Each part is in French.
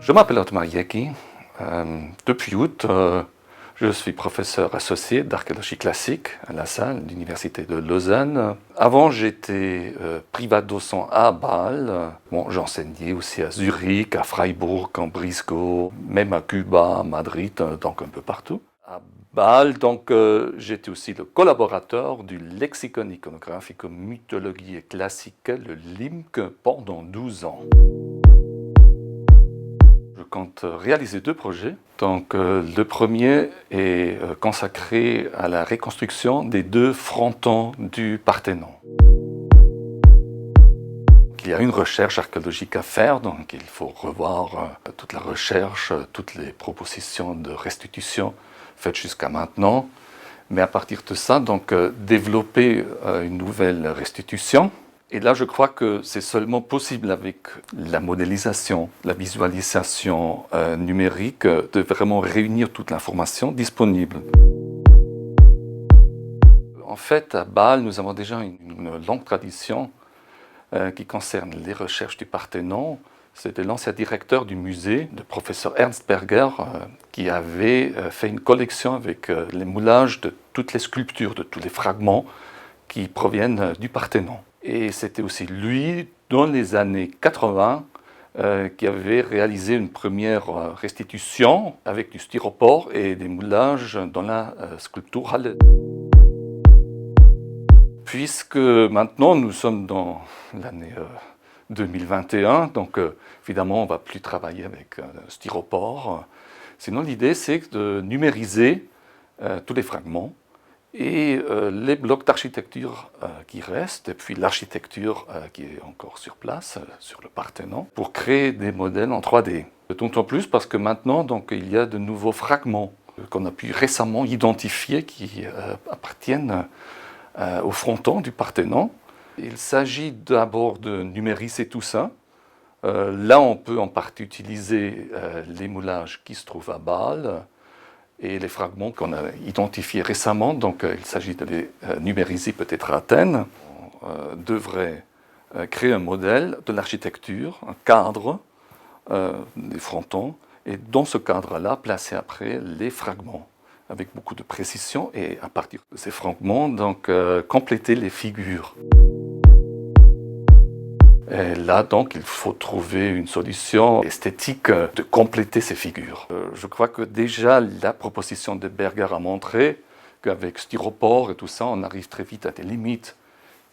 Je m'appelle Otmar Yeki. Depuis août, je suis professeur associé d'archéologie classique à la Salle, l'Université de Lausanne. Avant, j'étais privat docent à Bâle. Bon, j'enseignais aussi à Zurich, à Freiburg, en Brisgau, même à Cuba, à Madrid, donc un peu partout. À Bâle, donc, j'étais aussi le collaborateur du lexicon iconographique mythologie classique, le LIMC, pendant 12 ans. Je compte réaliser 2 projets. Donc, le premier est consacré à la reconstruction des 2 frontons du Parthénon. Il y a une recherche archéologique à faire, donc il faut revoir toute la recherche, toutes les propositions de restitution faites jusqu'à maintenant. Mais à partir de ça, donc, développer une nouvelle restitution. Et là, je crois que c'est seulement possible avec la modélisation, la visualisation numérique, de vraiment réunir toute l'information disponible. En fait, à Bâle, nous avons déjà une longue tradition qui concerne les recherches du Parthénon. C'était l'ancien directeur du musée, le professeur Ernst Berger, qui avait fait une collection avec les moulages de toutes les sculptures, de tous les fragments qui proviennent du Parthénon. Et c'était aussi lui, dans les années 80, qui avait réalisé une première restitution avec du styropor et des moulages dans la sculpture Halle. Puisque maintenant nous sommes dans l'année 2021, donc évidemment on ne va plus travailler avec styropor. Sinon l'idée c'est de numériser tous les fragments et les blocs d'architecture qui restent, et puis l'architecture qui est encore sur place, sur le Parthénon, pour créer des modèles en 3D. D'autant plus parce que maintenant, donc, il y a de nouveaux fragments qu'on a pu récemment identifier qui appartiennent au fronton du Parthénon. Il s'agit d'abord de numériser tout ça. Là, on peut en partie utiliser les moulages qui se trouvent à Bâle, et les fragments qu'on a identifiés récemment, donc il s'agit de les numériser peut-être à Athènes. On devrait créer un modèle de l'architecture, un cadre des frontons, et dans ce cadre-là, placer après les fragments avec beaucoup de précision, et à partir de ces fragments, donc compléter les figures. Et là, donc, il faut trouver une solution esthétique de compléter ces figures. Je crois que déjà, la proposition de Berger a montré qu'avec styropor et tout ça, on arrive très vite à des limites.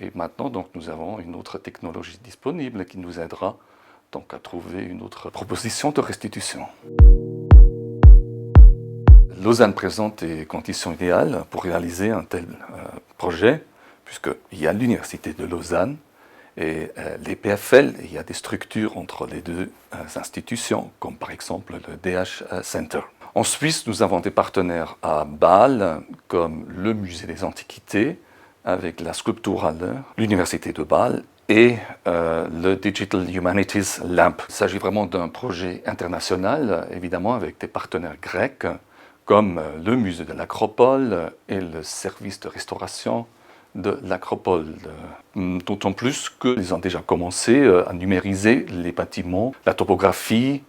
Et maintenant, donc, nous avons une autre technologie disponible qui nous aidera donc, à trouver une autre proposition de restitution. Lausanne présente les conditions idéales pour réaliser un tel projet, puisqu'il y a l'Université de Lausanne, et les PFL, il y a des structures entre les 2 institutions, comme par exemple le DH Center. En Suisse, nous avons des partenaires à Bâle, comme le Musée des Antiquités, avec la Sculptur Halle, l'Université de Bâle et le Digital Humanities Lab. Il s'agit vraiment d'un projet international, évidemment, avec des partenaires grecs, comme le Musée de l'Acropole et le service de restauration de l'Acropole. D'autant plus qu'ils ont déjà commencé à numériser les bâtiments, la topographie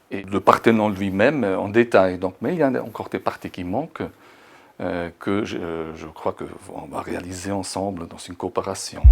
et le Parthénon lui-même en détail. Donc, mais il y a encore des parties qui manquent que je crois qu'on va réaliser ensemble dans une coopération.